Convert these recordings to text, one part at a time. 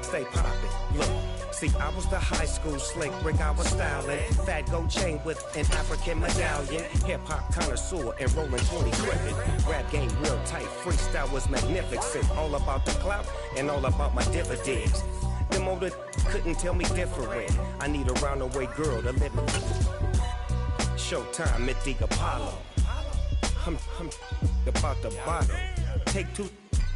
stay poppin'. Look, see, I was the high school slick Rick, I was styling. Fat gold chain with an African medallion. Hip-hop connoisseur and rolling 20 cricket. Rap game real tight, freestyle was magnificent. All about the clout and all about my dividends. Them older couldn't tell me different. I need a roundaway girl to live with. Showtime at the Apollo. I'm about the bottom. Take two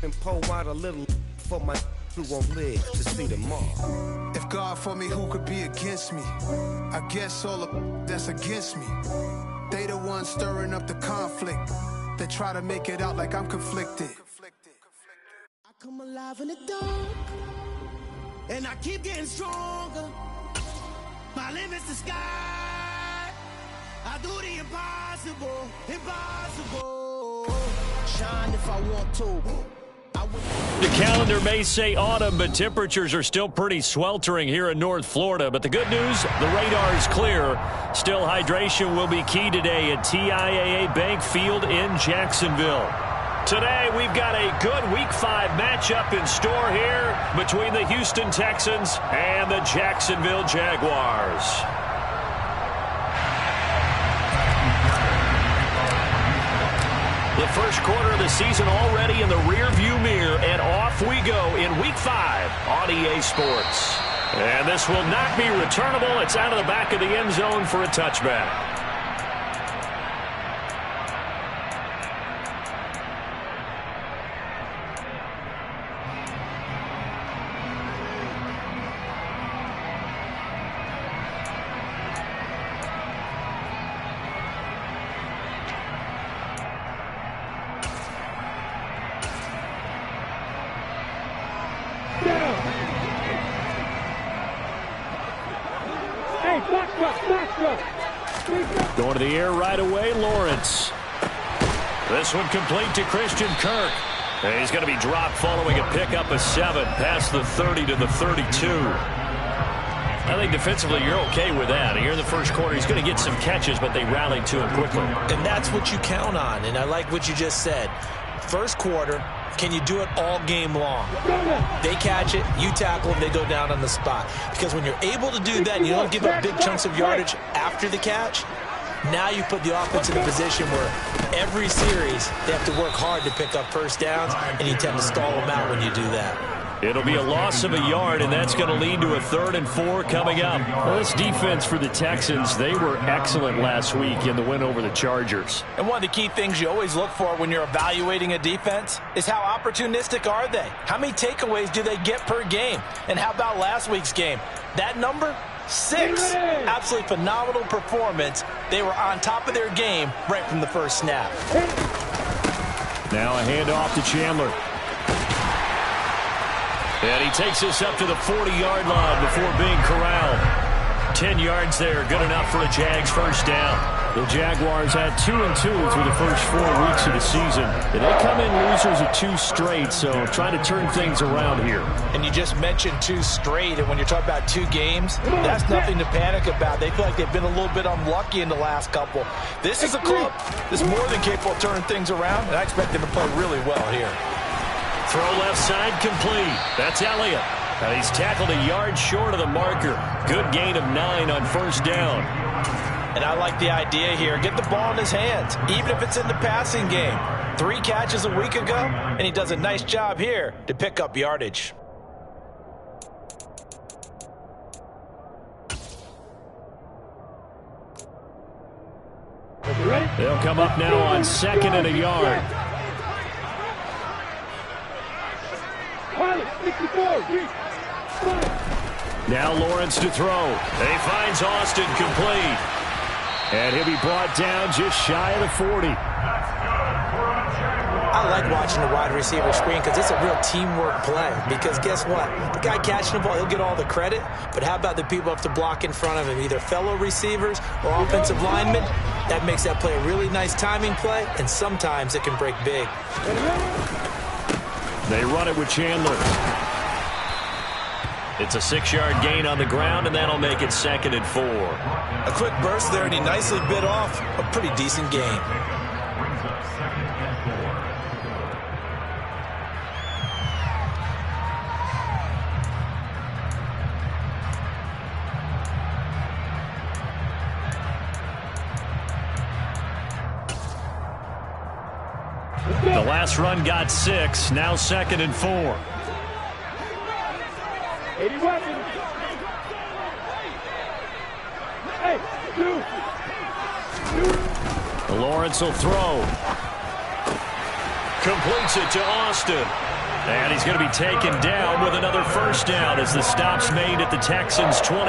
and pull out a little for my who won't live to see tomorrow. If God for me, who could be against me? I guess all of that's against me. They the ones stirring up the conflict. They try to make it out like I'm conflicted. I come alive in the dark, and I keep getting stronger. My limit's the sky. I do the impossible, impossible. Shine if I want to. The calendar may say autumn, but temperatures are still pretty sweltering here in North Florida. But the good news, the radar is clear. Still, hydration will be key today at TIAA Bank Field in Jacksonville. Today, we've got a good Week 5 matchup in store here between the Houston Texans and the Jacksonville Jaguars. The first quarter of the season already in the rearview mirror, and off we go in Week 5 on EA Sports. And this will not be returnable. It's out of the back of the end zone for a touchback. Going to the air right away, Lawrence. This one complete to Christian Kirk. And he's going to be dropped following a pickup of 7 past the 30 to the 32. I think defensively you're okay with that. Here in the first quarter, he's going to get some catches, but they rallied to him quickly. And that's what you count on, and I like what you just said. First quarter, can you do it all game long? They catch it, you tackle them, they go down on the spot. Because when you're able to do that and you don't give up big chunks of yardage after the catch, now you put the offense in a position where every series they have to work hard to pick up first downs, and you tend to stall them out when you do that. It'll be a loss of a yard, and that's going to lead to a 3rd and 4 coming up. Well, this defense for the Texans, they were excellent last week in the win over the Chargers. And one of the key things you always look for when you're evaluating a defense is how opportunistic are they? How many takeaways do they get per game? And how about last week's game? That number? 6. Absolutely phenomenal performance. They were on top of their game right from the first snap. Now a handoff to Chandler. And he takes us up to the 40-yard line before being corralled. 10 yards there, good enough for a Jags first down. The Jaguars had 2-2 through the first 4 weeks of the season. And they come in losers of 2 straight, so trying to turn things around here. And you just mentioned 2 straight, and when you're talking about 2 games, that's nothing to panic about. They feel like they've been a little bit unlucky in the last couple. This is a club that's more than capable of turning things around, and I expect them to play really well here. Throw left side complete. That's Elliott. And he's tackled a yard short of the marker. Good gain of 9 on first down. And I like the idea here. Get the ball in his hands, even if it's in the passing game. 3 catches a week ago, and he does a nice job here to pick up yardage. They'll come up now on 2nd and a yard. Now Lawrence to throw. And he finds Austin complete. And he'll be brought down just shy of the 40. I like watching the wide receiver screen because it's a real teamwork play. Because guess what? The guy catching the ball, he'll get all the credit. But how about the people who have to block in front of him, either fellow receivers or offensive linemen? That makes that play a really nice timing play, and sometimes it can break big. They run it with Chandler. It's a 6-yard gain on the ground, and that'll make it 2nd and 4. A quick burst there, and he nicely bit off a pretty decent gain. The last run got 6. Now 2nd and 4. 80 weapons. Hey, Lawrence will throw. Completes it to Austin. And he's going to be taken down with another first down as the stop's made at the Texans' 23.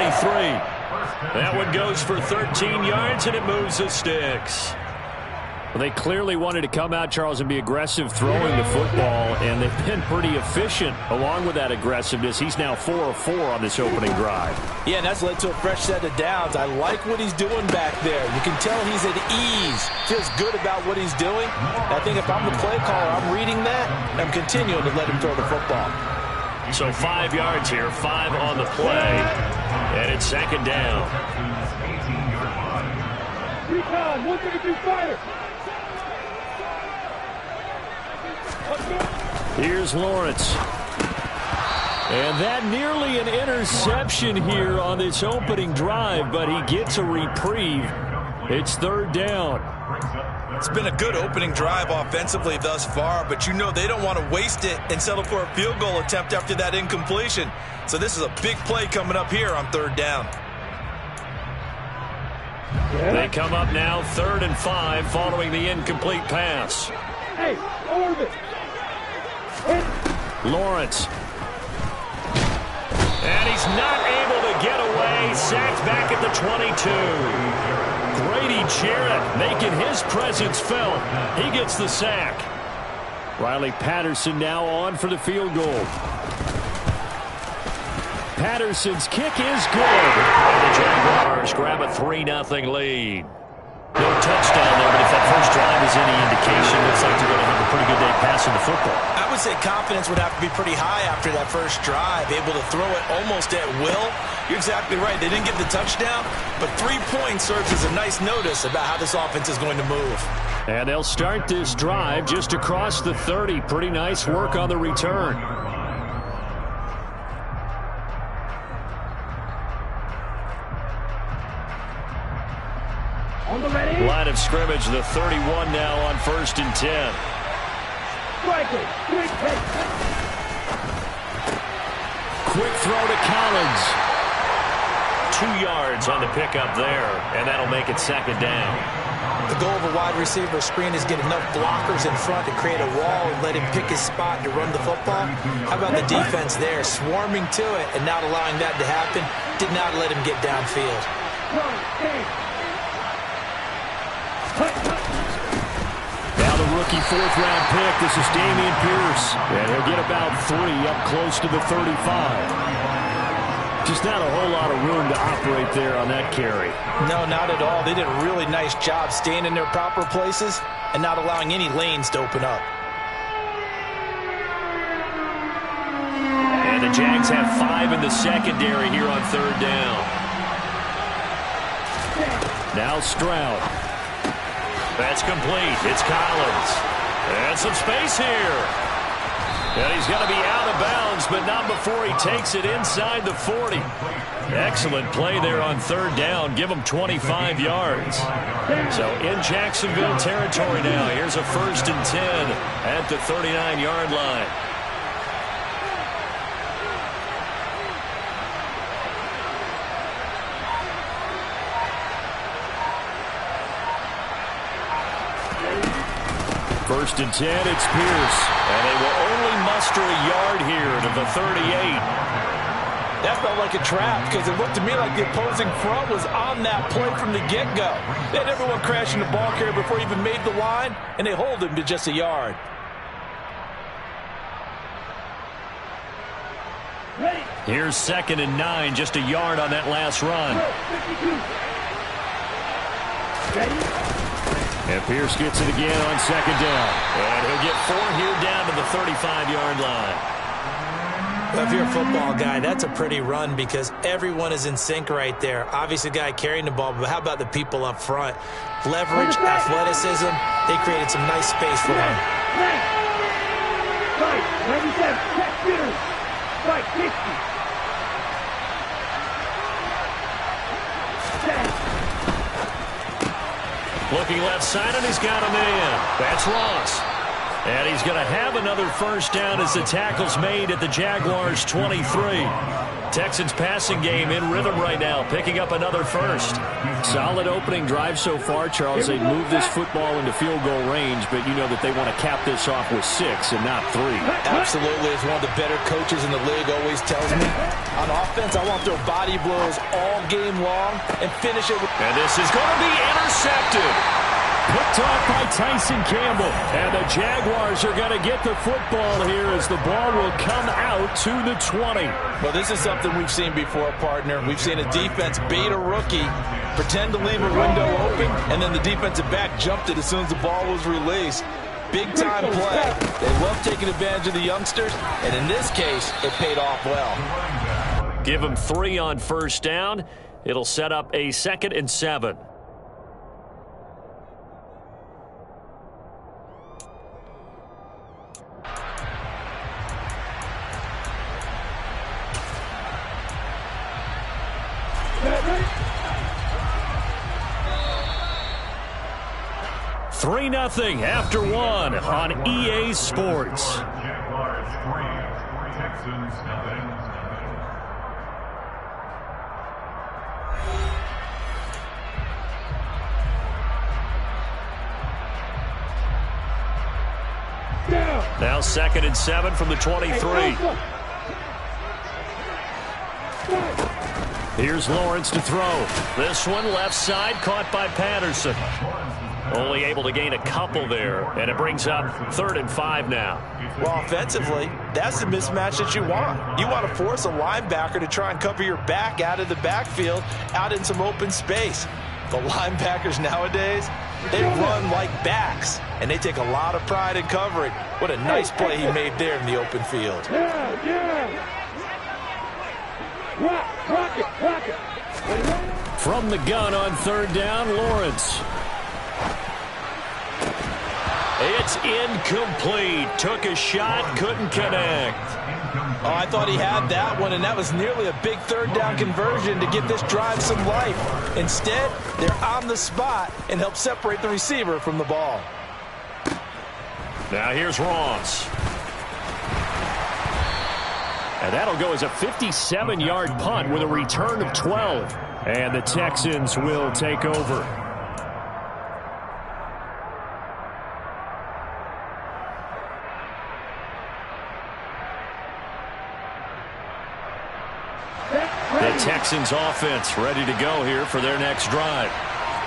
That one goes for 13 yards, and it moves the sticks. Well, they clearly wanted to come out, Charles, and be aggressive throwing the football, and they've been pretty efficient along with that aggressiveness. He's now 4 of 4 on this opening drive. Yeah, and that's led to a fresh set of downs. I like what he's doing back there. You can tell he's at ease. Feels good about what he's doing. I think if I'm the play caller, I'm reading that, and I'm continuing to let him throw the football. So 5 yards here, 5 on the play, and it's 2nd down. Recon, 132 fighter. Here's Lawrence. And that nearly an interception here on this opening drive, but he gets a reprieve. It's 3rd down. It's been a good opening drive offensively thus far, but you know they don't want to waste it and settle for a field goal attempt after that incompletion. So this is a big play coming up here on 3rd down. They come up now 3rd and 5 following the incomplete pass. Hey, orbit. Lawrence. And he's not able to get away. Sacked back at the 22. Grady Jarrett making his presence felt. He gets the sack. Riley Patterson now on for the field goal. Patterson's kick is good. And the Jaguars grab a 3-0 lead. No touchdown there, but if that first drive is any indication, looks like they're going to have a pretty good day passing the football. I would say confidence would have to be pretty high after that first drive, able to throw it almost at will. You're exactly right. They didn't get the touchdown, but 3 points serves as a nice notice about how this offense is going to move. And they'll start this drive just across the 30. Pretty nice work on the return. Line of scrimmage, the 31 now on 1st and 10. Quick throw to Collins. 2 yards on the pickup there, and that'll make it 2nd down. The goal of a wide receiver screen is get enough blockers in front to create a wall and let him pick his spot to run the football. How about the defense there, swarming to it and not allowing that to happen? Did not let him get downfield. Now the rookie 4th-round pick. This is Dameon Pierce. And he'll get about 3 up close to the 35. Just not a whole lot of room to operate there on that carry. No, not at all. They did a really nice job staying in their proper places and not allowing any lanes to open up. And the Jags have 5 in the secondary here on 3rd down. Now Stroud. That's complete. It's Collins. And some space here. And he's going to be out of bounds, but not before he takes it inside the 40. Excellent play there on 3rd down. Give him 25 yards. So in Jacksonville territory now. Here's a 1st and 10 at the 39-yard line. First and 10, it's Pierce. And they will only muster a yard here to the 38. That felt like a trap because it looked to me like the opposing front was on that play from the get-go. They had everyone crashing the ball carrier before he even made the line, and they hold him to just a yard. Here's 2nd and 9, just a yard on that last run. And Pierce gets it again on 2nd down. And he'll get 4 here down to the 35-yard line. Well, if you're a football guy, that's a pretty run because everyone is in sync right there. Obviously, the guy carrying the ball, but how about the people up front? Leverage, athleticism, they created some nice space for him. Right, 97, check hitters. Right, 60. Looking left side, and he's got him in. That's Ross. And he's going to have another first down as the tackle's made at the Jaguars' 23. Texans passing game in rhythm right now, picking up another first. Solid opening drive so far, Charles. They moved this football into field goal range, but you know that they want to cap this off with 6 and not 3. Absolutely. As one of the better coaches in the league always tells me, on offense, I want their body blows all game long and finish it with... And this is going to be intercepted. Picked off by Tyson Campbell. And the Jaguars are going to get the football here as the ball will come out to the 20. Well, this is something we've seen before, partner. We've seen a defense bait a rookie, pretend to leave a window open, and then the defensive back jumped it as soon as the ball was released. Big-time play. They love taking advantage of the youngsters, and in this case, it paid off well. Give them 3 on first down. It'll set up a 2nd and 7. Three 0 after 1 on EA Sports. Jaguars 3, Texans nothing. Now 2nd and 7 from the 23. Here's Lawrence to throw. This one left side caught by Patterson. Only able to gain a couple there, and it brings up 3rd and 5 now. Well, offensively, that's the mismatch that you want. You want to force a linebacker to try and cover your back out of the backfield, out in some open space. The linebackers nowadays, they run like backs, and they take a lot of pride in covering. What a nice play he made there in the open field. From the gun on 3rd down, Lawrence. It's incomplete. Took a shot, couldn't connect. Oh, I thought he had that one, and that was nearly a big 3rd down conversion to give this drive some life. Instead, they're on the spot and help separate the receiver from the ball. Now here's Ross. And that'll go as a 57-yard punt with a return of 12. And the Texans will take over. The Texans offense ready to go here for their next drive.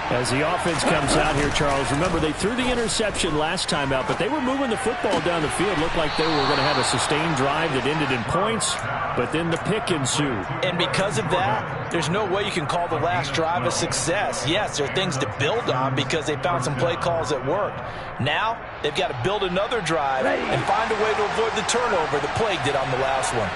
As the offense comes out here, Charles, remember they threw the interception last time out, but they were moving the football down the field. Looked like they were going to have a sustained drive that ended in points, but then the pick ensued. And because of that, there's no way you can call the last drive a success. Yes, there are things to build on because they found some play calls that worked. Now, they've got to build another drive and find a way to avoid the turnover the Plague did on the last one.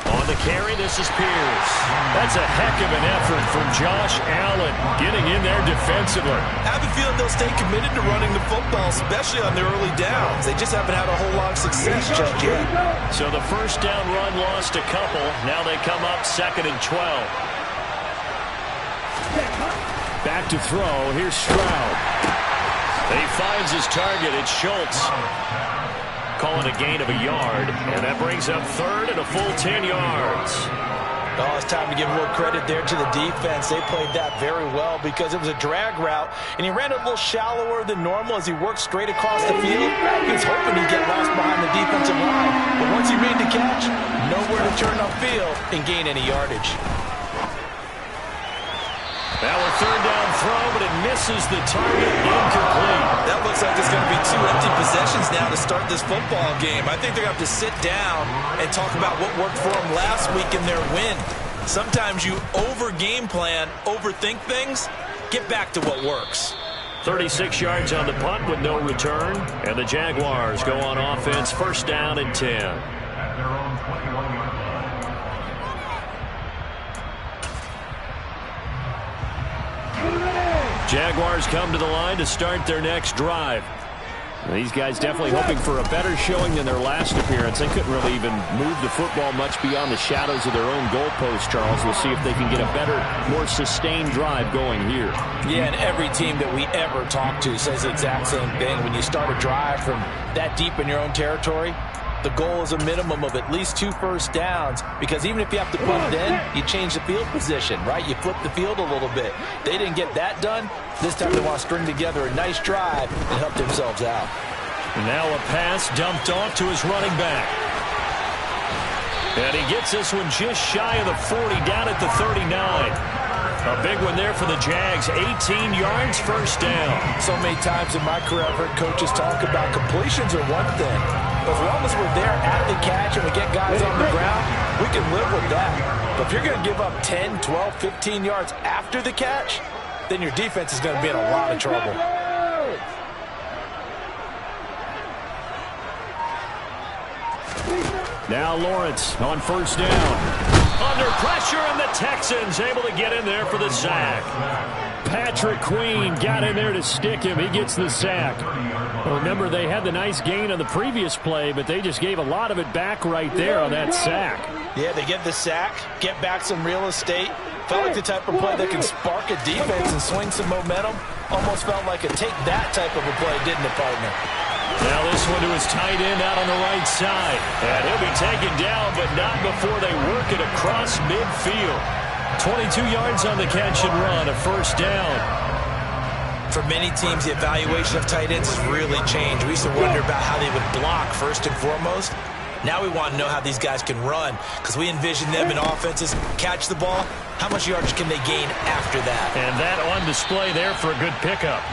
On the carry, this is Pierce. That's a heck of an effort from Josh Allen getting in there defensively. I have a feeling they'll stay committed to running the football, especially on their early downs. They just haven't had a whole lot of success just yet. So the first down run lost a couple. Now they come up 2nd and 12. Back to throw. Here's Stroud. He finds his target. It's Schultz. Calling a gain of a yard, and that brings up 3rd and a full 10 yards. Oh, it's time to give a little credit there to the defense. They played that very well because it was a drag route, and he ran a little shallower than normal as he worked straight across the field. He was hoping he'd get lost behind the defensive line, but once he made the catch, nowhere to turn upfield and gain any yardage. Now a 3rd down throw, but it misses the target, incomplete. That looks like there's going to be 2 empty possessions now to start this football game. I think they're going to have to sit down and talk about what worked for them last week in their win. Sometimes you over-game plan, overthink things, get back to what works. 36 yards on the punt with no return, and the Jaguars go on offense, 1st down and 10. At their own 21-yard line. Jaguars come to the line to start their next drive. These guys definitely hoping for a better showing than their last appearance. They couldn't really even move the football much beyond the shadows of their own goalpost, Charles. We'll see if they can get a better, more sustained drive going here. Yeah, and every team that we ever talk to says the exact same thing. When you start a drive from that deep in your own territory, the goal is a minimum of at least 2 first downs, because even if you have to put it in, you change the field position, right? You flip the field a little bit. They didn't get that done. This time they want to string together a nice drive and help themselves out. And now a pass dumped off to his running back. And he gets this one just shy of the 40, down at the 39. A big one there for the Jags. 18 yards, first down. So many times in my career, I've heard coaches talk about completions are one thing. But as long as we're there at the catch and we get guys on the ground, we can live with that. But if you're going to give up 10, 12, 15 yards after the catch, then your defense is going to be in a lot of trouble. Now Lawrence on first down. Under pressure, and the Texans able to get in there for the sack. Patrick Queen got in there to stick him. He gets the sack. Remember, they had the nice gain on the previous play, but they just gave a lot of it back right there on that sack. Yeah, they get the sack, get back some real estate. Felt like the type of play that can spark a defense and swing some momentum. Almost felt like a take that type of a play, didn't it, partner? Now this one to his tight end out on the right side. And he'll be taken down, but not before they work it across midfield. 22 yards on the catch and run, a first down. For many teams, the evaluation of tight ends has really changed. We used to wonder about how they would block first and foremost. Now we want to know how these guys can run, because we envision them in offenses catch the ball. How much yardage can they gain after that? And that on display there for a good pickup.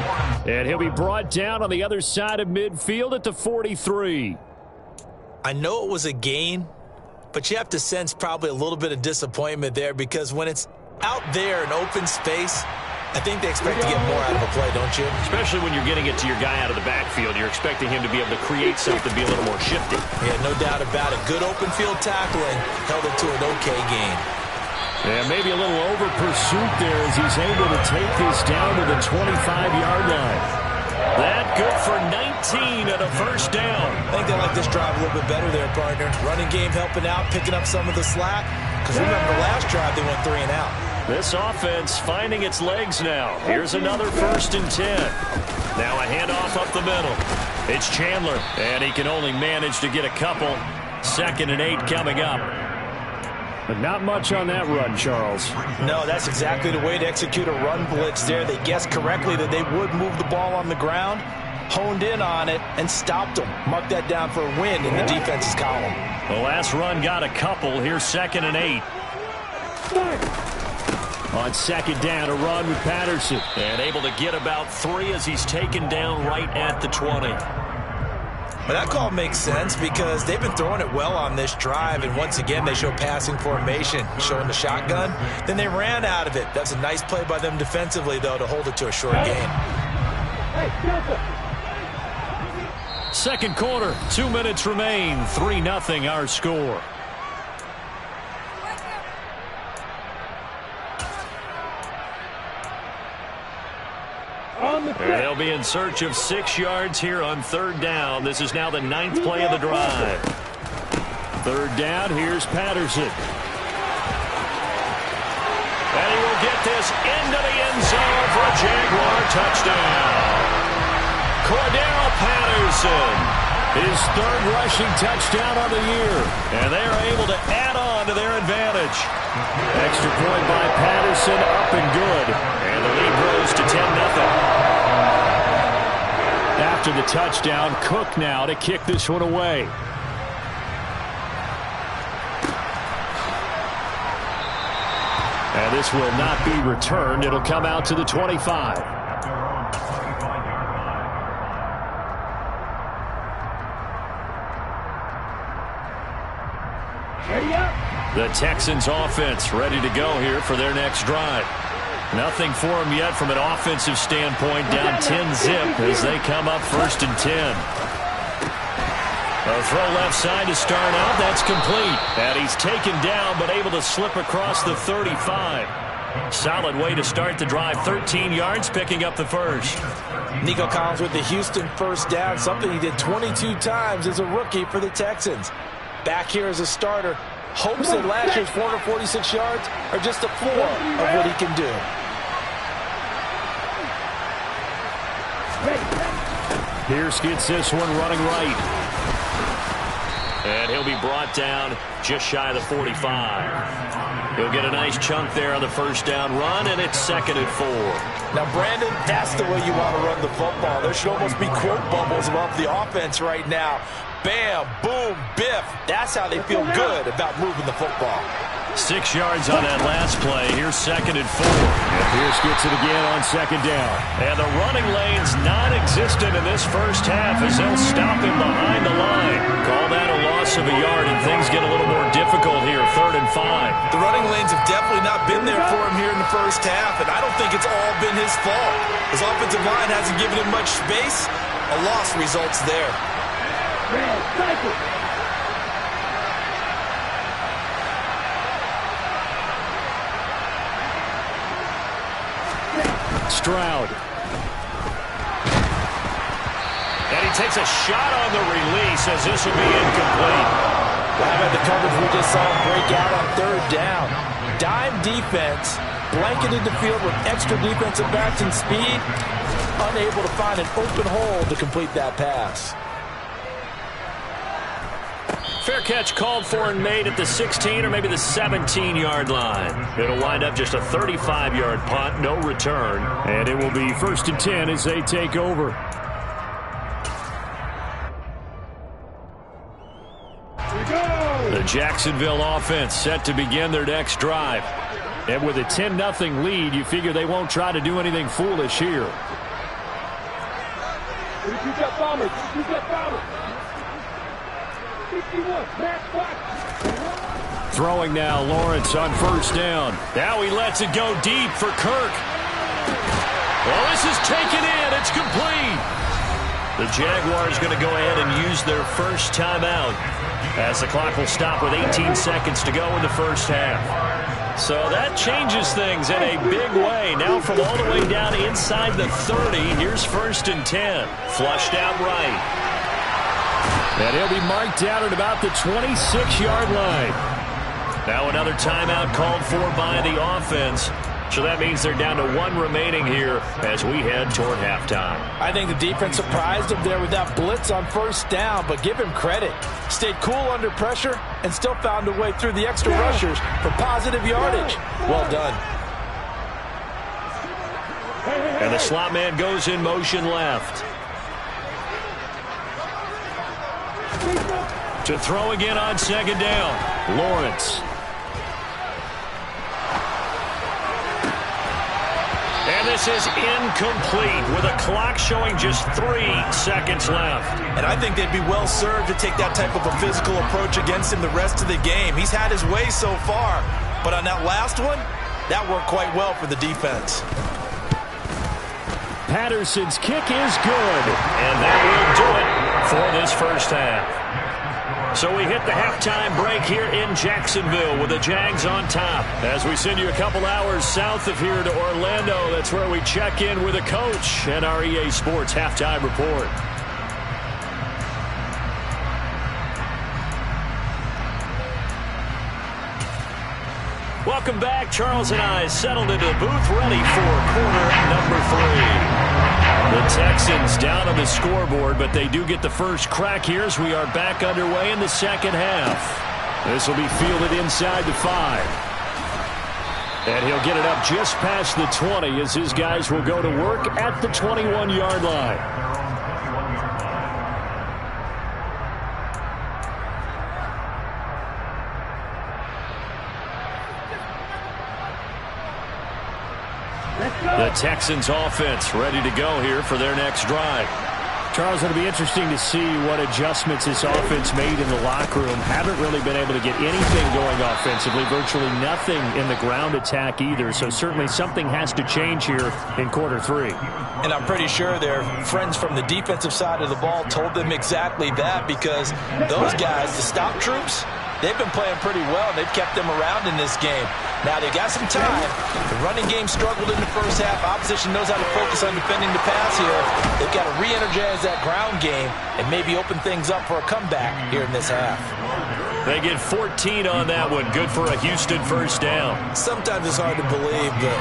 And he'll be brought down on the other side of midfield at the 43. I know it was a gain, but you have to sense probably a little bit of disappointment there, because when it's out there in open space, I think they expect to get more out of a play, don't you? Especially when you're getting it to your guy out of the backfield. You're expecting him to be able to create something, be a little more shifty. Yeah, no doubt about it. Good open field tackling held it to an okay gain. And maybe a little over pursuit there as he's able to take this down to the 25-yard line. That good for 19 at a first down. I think they like this drive a little bit better there, partner. Running game helping out, picking up some of the slack. Because remember, the last drive they went 3 and out. This offense finding its legs now. Here's another 1st and 10. Now a handoff up the middle. It's Chandler, and he can only manage to get a couple. 2nd and 8 coming up. But not much on that run, Charles. No, that's exactly the way to execute a run blitz there. They guessed correctly that they would move the ball on the ground, honed in on it, and stopped them. Mark that down for a win in the defense's column. The last run got a couple. Here's 2nd and 8. On 2nd down, a run with Patterson. And able to get about 3 as he's taken down right at the 20. But that call makes sense because they've been throwing it well on this drive, and once again they show passing formation, showing the shotgun. Then they ran out of it. That's a nice play by them defensively, though, to hold it to a short gain. Second quarter, 2 minutes remain. 3-0 our score. They'll be in search of 6 yards here on 3rd down. This is now the 9th play of the drive. 3rd down, here's Patterson. And he will get this into the end zone for a Jaguar touchdown. Cordell Patterson, his 3rd rushing touchdown of the year. And they are able to add on to their advantage. Extra point by Patterson, up and good. And the lead grows to 10-0. After the touchdown, Cook now to kick this one away. And this will not be returned. It'll come out to the 25. The Texans offense ready to go here for their next drive. Nothing for them yet from an offensive standpoint. Down 10-zip as they come up 1st and 10. A throw left side to start out. That's complete. And he's taken down but able to slip across the 35. Solid way to start the drive. 13 yards, picking up the first. Nico Collins with the Houston first down, something he did 22 times as a rookie for the Texans. Back here as a starter, hopes that last year's 446 yards are just the floor of what he can do. Pierce gets this one running right. And he'll be brought down just shy of the 45. He'll get a nice chunk there on the first down run, and it's 2nd and 4. Now, Brandon, that's the way you want to run the football. There should almost be quote bubbles above the offense right now. Bam, boom, biff. That's how they feel good about moving the football. 6 yards on that last play. Here's 2nd and 4. And Pierce gets it again on 2nd down. And the running lane's non-existent in this first half as they'll stop him behind the line. Call that a loss of a yard, and things get a little more difficult here. 3rd and 5. The running lanes have definitely not been there for him here in the first half, and I don't think it's all been his fault. His offensive line hasn't given him much space. A loss results there. Stroud. And he takes a shot on the release as this will be incomplete. Well, how about the coverage we just saw him break out on 3rd down? Dime defense, blanketed the field with extra defensive backs and speed, unable to find an open hole to complete that pass. Fair catch called for and made at the 16 or maybe the 17-yard line. It'll wind up just a 35-yard punt, no return. And it will be 1st and 10 as they take over. The Jacksonville offense set to begin their next drive. And with a 10-0 lead, you figure they won't try to do anything foolish here. Throwing now, Lawrence on 1st down. Now he lets it go deep for Kirk. Well, this is taken in. It's complete. The Jaguars going to go ahead and use their first timeout as the clock will stop with 18 seconds to go in the first half. So that changes things in a big way. Now from all the way down inside the 30, here's 1st and 10. Flushed out right. And he'll be marked down at about the 26-yard line. Now another timeout called for by the offense. So that means they're down to 1 remaining here as we head toward halftime. I think the defense surprised him there with that blitz on 1st down, but give him credit. Stayed cool under pressure and still found a way through the extra rushers for positive yardage. Well done. And the slot man goes in motion left. To throw again on 2nd down. Lawrence. And this is incomplete with a clock showing just 3 seconds left. And I think they'd be well served to take that type of a physical approach against him the rest of the game. He's had his way so far, but on that last one, that worked quite well for the defense. Patterson's kick is good, and that will do it for this first half. So we hit the halftime break here in Jacksonville with the Jags on top. As we send you a couple hours south of here to Orlando, that's where we check in with a coach and our EA Sports halftime report. Welcome back. Charles and I settled into the booth ready for quarter number 3. The Texans down on the scoreboard, but they do get the first crack here as we are back underway in the second half. This will be fielded inside the 5. And he'll get it up just past the 20 as his guys will go to work at the 21-yard line. The Texans offense ready to go here for their next drive. Charles, it'll be interesting to see what adjustments this offense made in the locker room. Haven't really been able to get anything going offensively, virtually nothing in the ground attack either. So certainly something has to change here in quarter 3. And I'm pretty sure their friends from the defensive side of the ball told them exactly that, because those guys, the stop troops, they've been playing pretty well. They've kept them around in this game. Now, they've got some time. The running game struggled in the first half. Opposition knows how to focus on defending the pass here. They've got to re-energize that ground game and maybe open things up for a comeback here in this half. They get 14 on that one. Good for a Houston first down. Sometimes it's hard to believe, but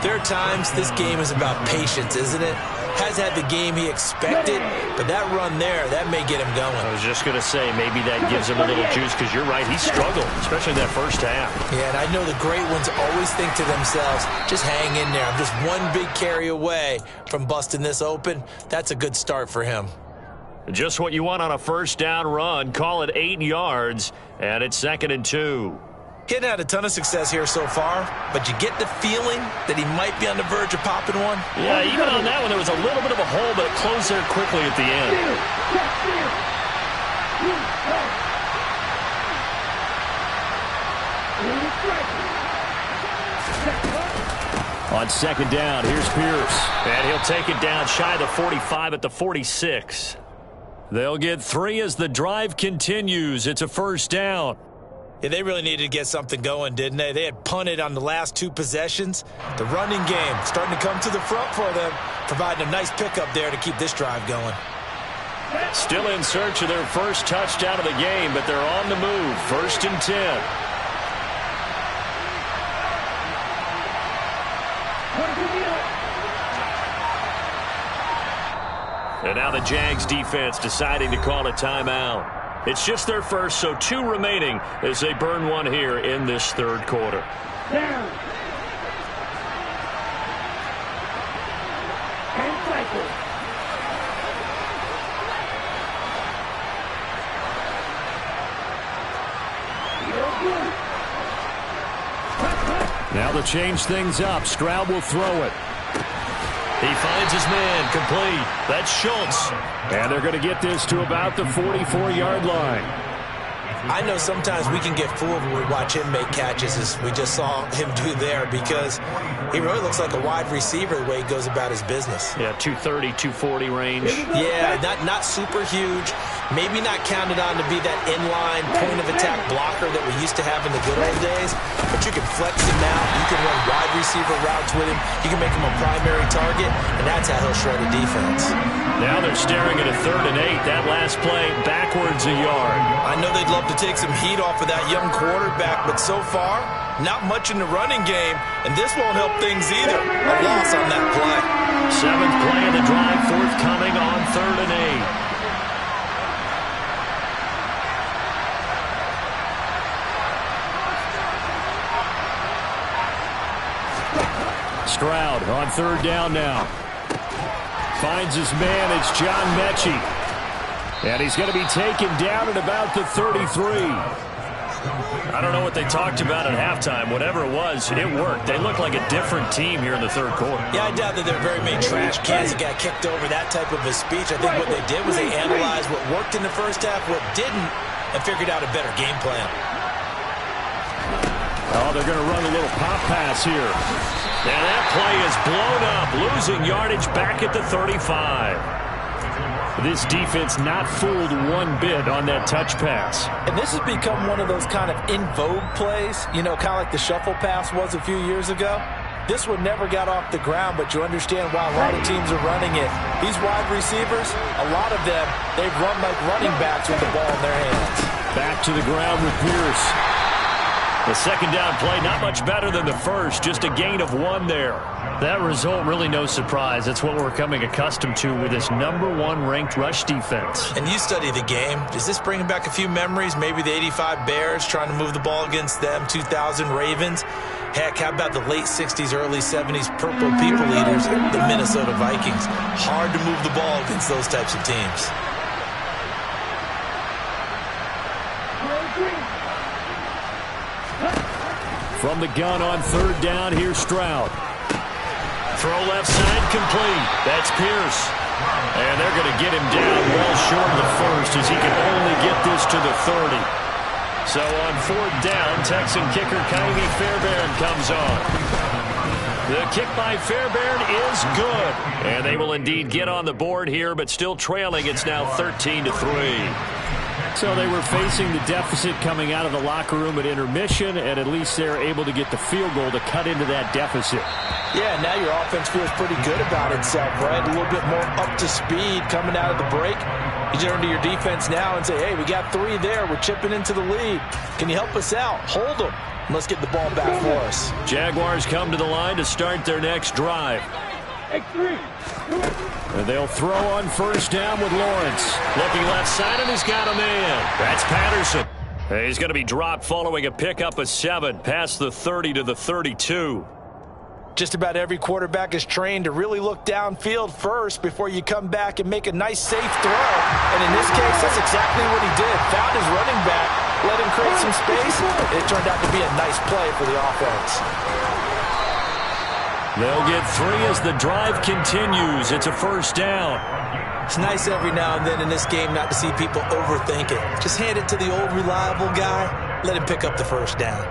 there are times this game is about patience, isn't it? Has had the game he expected, but that run there, that may get him going. I was just going to say, maybe that gives him a little juice, because you're right, he struggled, especially that first half. Yeah, and I know the great ones always think to themselves, just hang in there. I'm just one big carry away from busting this open. That's a good start for him. Just what you want on a first down run. Call it 8 yards, and it's 2nd and 2. He hadn't had a ton of success here so far, but you get the feeling that he might be on the verge of popping one. Yeah, even on that one, there was a little bit of a hole, but it closed there quickly at the end. On 2nd down, here's Pierce. And he'll take it down shy of the 45 at the 46. They'll get 3 as the drive continues. It's a first down. Yeah, they really needed to get something going, didn't they? They had punted on the last 2 possessions. The running game starting to come to the front for them, providing a nice pickup there to keep this drive going. Still in search of their first touchdown of the game, but they're on the move. 1st and 10. And now the Jags defense deciding to call a timeout. It's just their first, so 2 remaining as they burn one here in this 3rd quarter. Down. And cycle. Now to change things up, Stroud will throw it. He finds his man, complete. That's Schultz. And they're going to get this to about the 44-yard line. I know sometimes we can get fooled when we watch him make catches, as we just saw him do there, because he really looks like a wide receiver the way he goes about his business. Yeah, 230, 240 range. Yeah, not super huge. Maybe not counted on to be that inline point-of-attack blocker that we used to have in the good old days, but you can flex him out. You can run wide receiver routes with him. You can make him a primary target, and that's how he'll shred a defense. Now they're staring at a 3rd and 8. That last play, backwards a yard. I know they'd love to take some heat off of that young quarterback, but so far, not much in the running game, and this won't help things either. A loss on that play. 7th play of the drive, forthcoming on 3rd and 8. Stroud on 3rd down now. Finds his man. It's John Mechie. And he's going to be taken down at about the 33. I don't know what they talked about at halftime. Whatever it was, it worked. They look like a different team here in the 3rd quarter. Yeah, I doubt that there are very many trash cans that got kicked over that type of a speech. I think what they did was they analyzed what worked in the first half, what didn't, and figured out a better game plan. Oh, they're going to run a little pop pass here. And that play is blown up, losing yardage back at the 35. This defense not fooled one bit on that touch pass. And this has become one of those kind of in vogue plays, you know, kind of like the shuffle pass was a few years ago. This one never got off the ground, but you understand why a lot of teams are running it. These wide receivers, a lot of them, they've run like running backs with the ball in their hands. Back to the ground with Pierce. The 2nd down play, not much better than the first, just a gain of 1 there. That result, really no surprise. That's what we're coming accustomed to with this #1 ranked rush defense. And you study the game. Does this bring back a few memories? Maybe the 85 Bears trying to move the ball against them, 2000 Ravens. Heck, how about the late 60s, early 70s Purple People Eaters, the Minnesota Vikings? Hard to move the ball against those types of teams. From the gun on 3rd down, here's Stroud. Throw left side, complete. That's Pierce. And they're going to get him down well short of the first, as he can only get this to the 30. So on 4th down, Texan kicker Kylie Fairbairn comes on. The kick by Fairbairn is good. And they will indeed get on the board here, but still trailing. It's now 13-3. So they were facing the deficit coming out of the locker room at intermission, and at least they're able to get the field goal to cut into that deficit. Yeah, now your offense feels pretty good about itself, right? A little bit more up to speed coming out of the break. You turn to your defense now and say, hey, we got 3 there. We're chipping into the lead. Can you help us out? Hold them. Let's get the ball back for us. Jaguars come to the line to start their next drive. And they'll throw on first down with Lawrence. Looking left side, and he's got a man. That's Patterson. He's going to be dropped following a pickup of 7 past the 30 to the 32. Just about every quarterback is trained to really look downfield first before you come back and make a nice, safe throw. And in this case, that's exactly what he did. Found his running back, let him create some space. It turned out to be a nice play for the offense. They'll get 3 as the drive continues. It's a first down. It's nice every now and then in this game not to see people overthink it. Just hand it to the old reliable guy. Let him pick up the first down.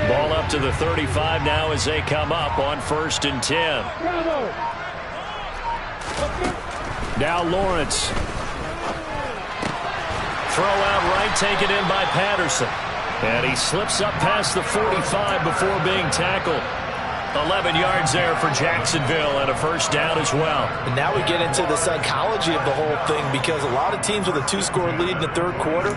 Ball up to the 35 now as they come up on first and 10. Now Lawrence. Throw out right, taken in by Patterson. And he slips up past the 45 before being tackled. 11 yards there for Jacksonville and a first down as well. And now we get into the psychology of the whole thing, because a lot of teams with a 2-score lead in the third quarter,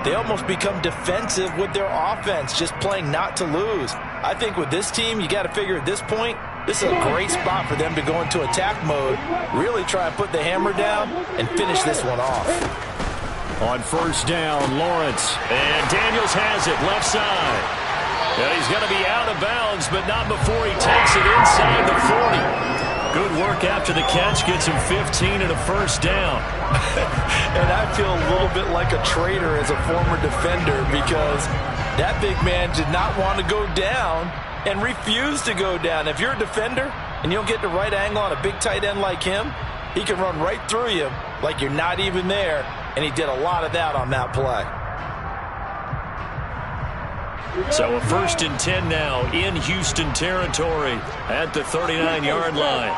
they almost become defensive with their offense, just playing not to lose. I think with this team, you got to figure at this point, this is a great spot for them to go into attack mode, really try and put the hammer down and finish this one off. On first down, Lawrence. And Daniels has it left side. And he's going to be out of bounds, but not before he takes it inside the 40. Good work after the catch. Gets him 15 and a first down. And I feel a little bit like a traitor as a former defender, because that big man did not want to go down and refused to go down. If you're a defender and you don't get the right angle on a big tight end like him, he can run right through you like you're not even there. And he did a lot of that on that play. So a first and 10 now in Houston territory at the 39-yard line.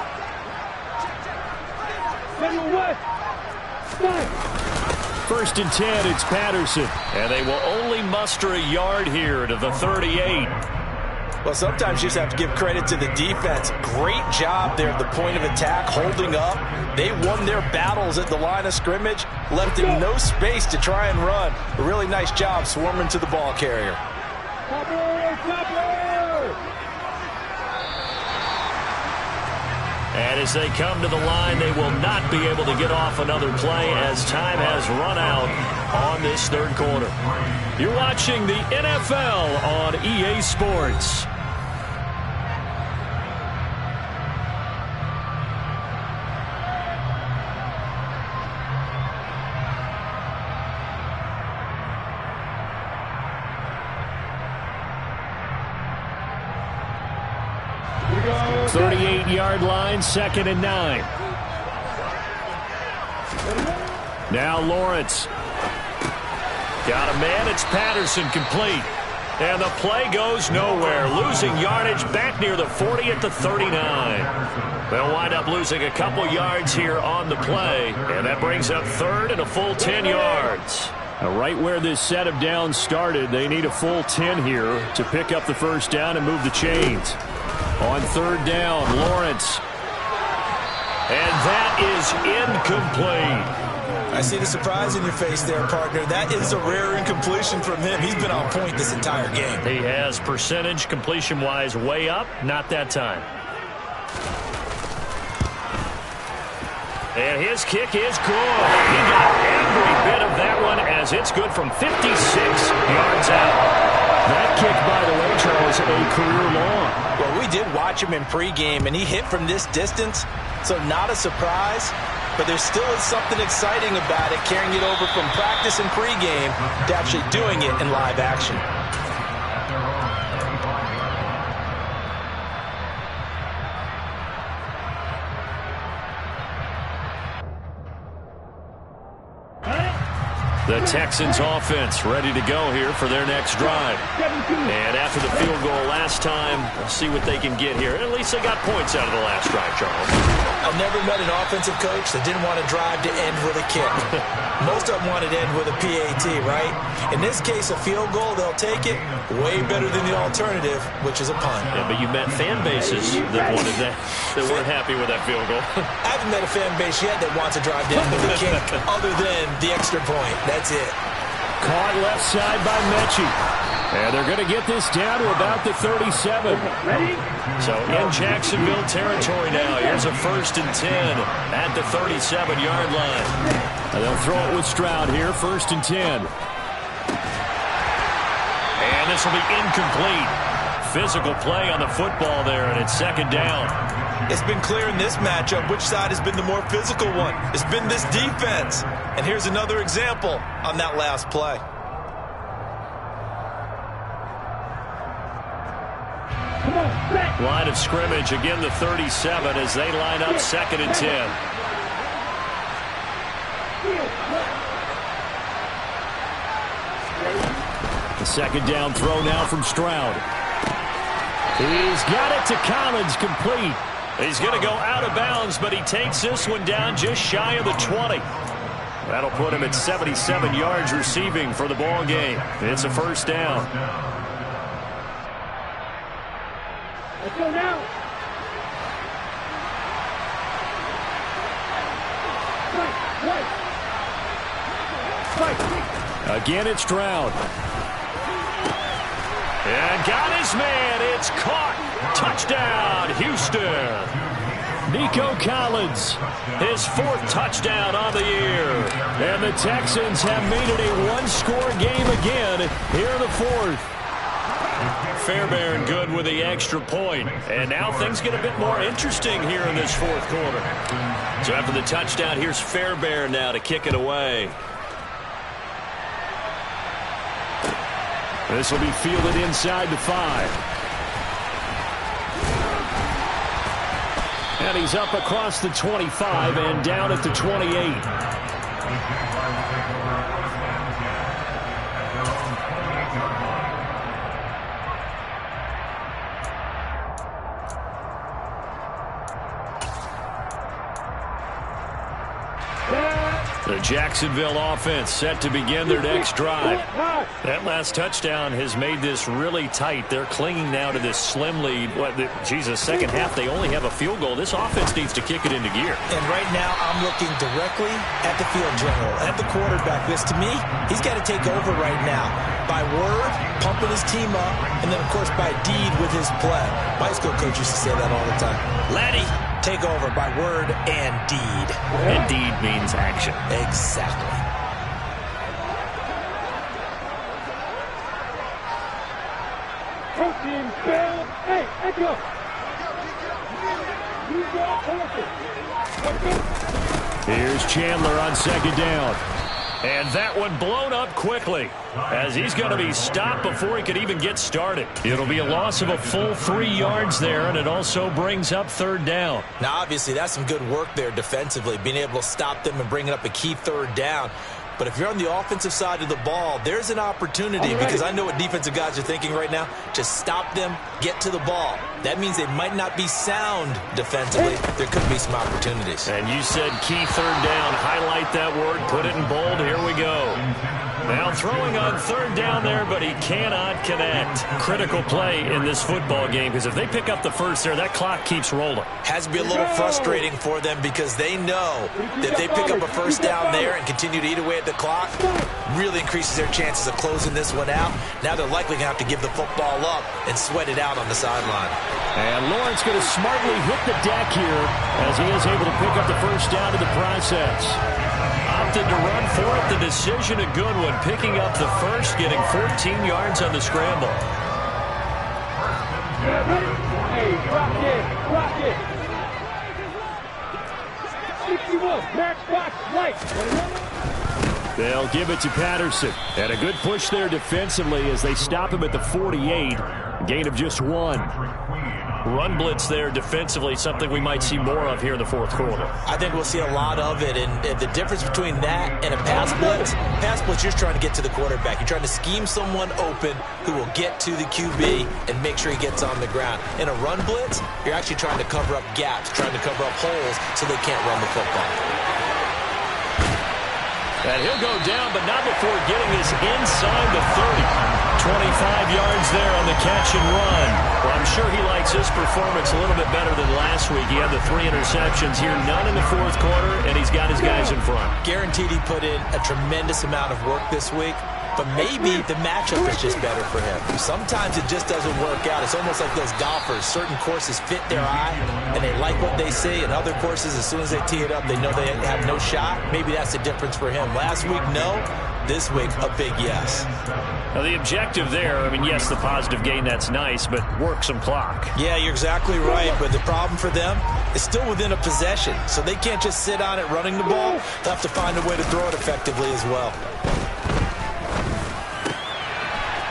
First and 10, it's Patterson. And they will only muster a yard here to the 38. Well, sometimes you just have to give credit to the defense. Great job there at the point of attack, holding up. They won their battles at the line of scrimmage, left him no space to try and run. A really nice job swarming to the ball carrier. And as they come to the line, they will not be able to get off another play as time has run out on this third quarter. You're watching the NFL on EA Sports. Go. 38-yard line, 2nd and 9. Now Lawrence. Got a man, it's Patterson, complete. And the play goes nowhere. Losing yardage back near the 40 at the 39. They'll wind up losing a couple yards here on the play. And that brings up 3rd and a full 10 yards. Now, right where this set of downs started, they need a full 10 here to pick up the first down and move the chains. On 3rd down, Lawrence. And that is incomplete. I see the surprise in your face there, partner. That is a rare incompletion from him. He's been on point this entire game. He has percentage completion-wise way up. Not that time. And his kick is good. He got every bit of that one as it's good from 56 yards out. That kick, by the way, Charles, a career long. Well, we did watch him in pregame, and he hit from this distance, so not a surprise. But there still is something exciting about it, carrying it over from practice and pregame to actually doing it in live action. The Texans offense ready to go here for their next drive. And after the field goal last time, let's see what they can get here. At least they got points out of the last drive, Charles. I never met an offensive coach that didn't want to drive to end with a kick. Most of them wanted to end with a PAT, right? In this case, a field goal, they'll take it way better than the alternative, which is a punt. Yeah, but you met fan bases that wanted that weren't happy with that field goal. I haven't met a fan base yet that wants to drive to end with a kick other than the extra point. That's it. Caught left side by Mechie. And they're going to get this down to about the 37. So in Jacksonville territory now. Here's a 1st and 10 at the 37-yard line. And they'll throw it with Stroud here, 1st and 10. And this will be incomplete. Physical play on the football there, and it's 2nd down. It's been clear in this matchup which side has been the more physical one. It's been this defense. And here's another example on that last play. Line of scrimmage, again the 37 as they line up 2nd and 10. The 2nd down throw now from Stroud. He's got it to Collins, complete. He's going to go out of bounds, but he takes this one down just shy of the 20. That'll put him at 77 yards receiving for the ball game. It's a 1st down. Let's go now. Again, it's Stroud. And got his man. It's caught. Touchdown, Houston. Nico Collins, his 4th touchdown on the year. And the Texans have made it a one-score game again here in the 4th. Fairbairn good with the extra point. And now things get a bit more interesting here in this 4th quarter. So after the touchdown, here's Fairbairn now to kick it away. This will be fielded inside the 5. And he's up across the 25 and down at the 28. The Jacksonville offense set to begin their next drive. That last touchdown has made this really tight. They're clinging now to this slim lead. Second half, they only have a field goal. This offense needs to kick it into gear. And right now, I'm looking directly at the field general, at the quarterback. This, to me, he's got to take over right now. By word, pumping his team up, and then, of course, by deed with his play. My high school coach used to say that all the time. Laddie, take over by word and deed. And deed means action. Exactly. Coaching bell. Hey, echo. Here's Chandler on 2nd down. And that one blown up quickly as he's going to be stopped before he could even get started. It'll be a loss of a full 3 yards there, and it also brings up 3rd down. Now, obviously, that's some good work there defensively, being able to stop them and bringing up a key 3rd down. But if you're on the offensive side of the ball, there's an opportunity because I know what defensive guys are thinking right now. Just stop them, get to the ball. That means they might not be sound defensively. There could be some opportunities. And you said key 3rd down. Highlight that word. Put it in bold. Here we go. Now throwing on 3rd down there, but he cannot connect. Critical play in this football game because if they pick up the 1st there, that clock keeps rolling. Has to be a little frustrating for them because they know that if they pick up a 1st down there and continue to eat away at the clock, really increases their chances of closing this one out. Now they're likely going to have to give the football up and sweat it out on the sideline. And Lawrence going to smartly hit the deck here as he is able to pick up the 1st down in the process. Opted to run for it. The decision a good one. Picking up the 1st, getting 14 yards on the scramble. Hey, rock it. 61, matchbox, right. They'll give it to Patterson. And a good push there defensively as they stop him at the 48. Gain of just 1. run blitz there defensively, something we might see more of here in the fourth quarter. I think we'll see a lot of it, and the difference between that and a pass blitz, you're trying to get to the quarterback. You're trying to scheme someone open who will get to the QB and make sure he gets on the ground. In a run blitz, you're actually trying to cover up gaps, trying to cover up holes so they can't run the football. And he'll go down, but not before getting this inside the 30. 25 yards there on the catch and run. Well, I'm sure he likes his performance a little bit better than last week. He had the 3 interceptions here, none in the fourth quarter, and he's got his guys in front. Guaranteed he put in a tremendous amount of work this week, but maybe the matchup is just better for him. Sometimes it just doesn't work out. It's almost like those golfers. Certain courses fit their eye, and they like what they see, and other courses, as soon as they tee it up, they know they have no shot. Maybe that's the difference for him. Last week, no. This week, a big yes. Now, the objective there, I mean, yes, the positive gain, that's nice, but work some clock. Yeah, you're exactly right, but the problem for them is still within a possession, so they can't just sit on it running the ball. They'll have to find a way to throw it effectively as well.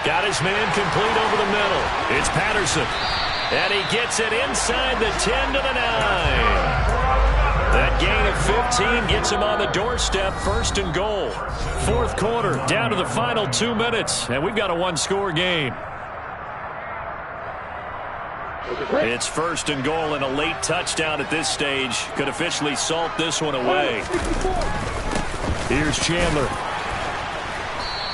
Got his man complete over the middle. It's Patterson. And he gets it inside the 10 to the 9. That gain of 15 gets him on the doorstep, 1st and goal. Fourth quarter, down to the final 2 minutes, and we've got a one-score game. It's 1st and goal, and a late touchdown at this stage could officially salt this one away. Here's Chandler.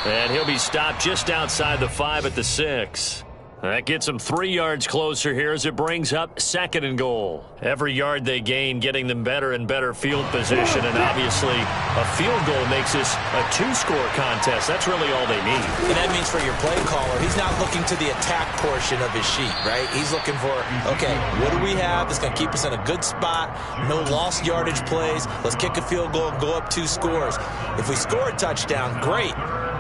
And he'll be stopped just outside the 5 at the 6. That gets them 3 yards closer here as it brings up 2nd and goal. Every yard they gain getting them better and better field position, and obviously a field goal makes this a 2-score contest. That's really all they need. And that means for your play caller, he's not looking to the attack portion of his sheet, right? He's looking for, okay, what do we have that's going to keep us in a good spot? No lost yardage plays. Let's kick a field goal and go up 2 scores. If we score a touchdown, great.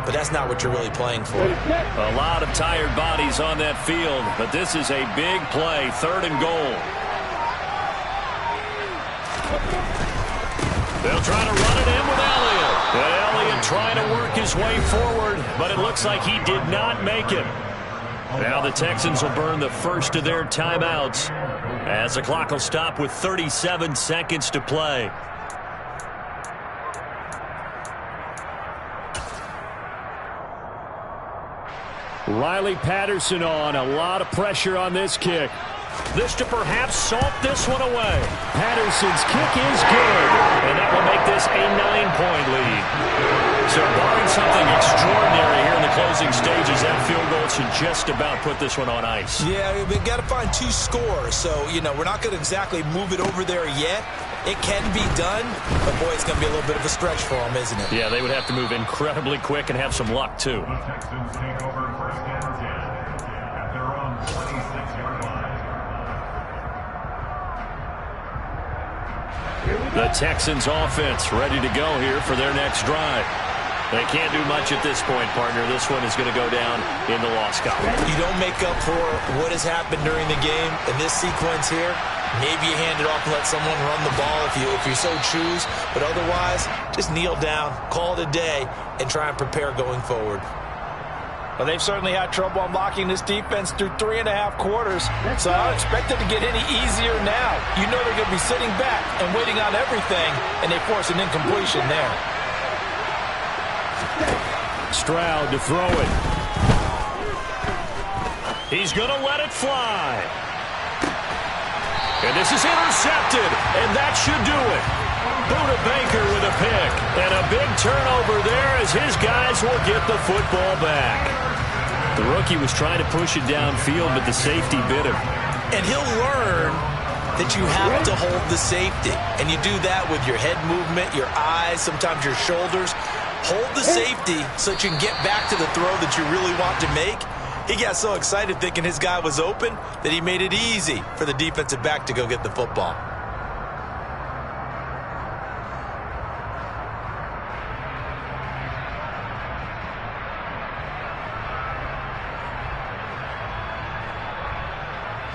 But that's not what you're really playing for. A lot of tired bodies on that field, but this is a big play, 3rd and goal. They'll try to run it in with Elliott. And Elliott trying to work his way forward, but it looks like he did not make it. Now the Texans will burn the first of their timeouts as the clock will stop with 37 seconds to play. Riley Patterson on. A lot of pressure on this kick. This to perhaps salt this one away. Patterson's kick is good, and that will make this a 9-point lead. So barring something extraordinary here in the closing stages, that field goal should just about put this one on ice. Yeah, we've got to find 2 scores. So, we're not going to exactly move it over there yet. It can be done, but boy, it's going to be a little bit of a stretch for them, isn't it? Yeah, they would have to move incredibly quick and have some luck, too. The Texans take over 1st and 10 at their own 26-yard line. The Texans offense ready to go here for their next drive. They can't do much at this point, partner. This one is going to go down in the loss column. You don't make up for what has happened during the game in this sequence here. Maybe you hand it off and let someone run the ball if you so choose. But otherwise, just kneel down, call it a day, and try and prepare going forward. Well, they've certainly had trouble unlocking this defense through 3.5 quarters, so I don't expect it to get any easier now. You know they're going to be sitting back and waiting on everything, and they force an incompletion there. Stroud to throw it. He's going to let it fly. And this is intercepted, and that should do it. Buda Baker with a pick, and a big turnover there as his guys will get the football back. The rookie was trying to push it downfield, but the safety bit him. And he'll learn that you have to hold the safety. And you do that with your head movement, your eyes, sometimes your shoulders. Hold the safety so that you can get back to the throw that you really want to make. He got so excited thinking his guy was open that he made it easy for the defensive back to go get the football.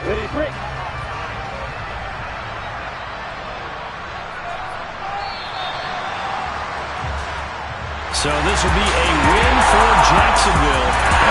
Ready, break. So this will be a win for Jacksonville.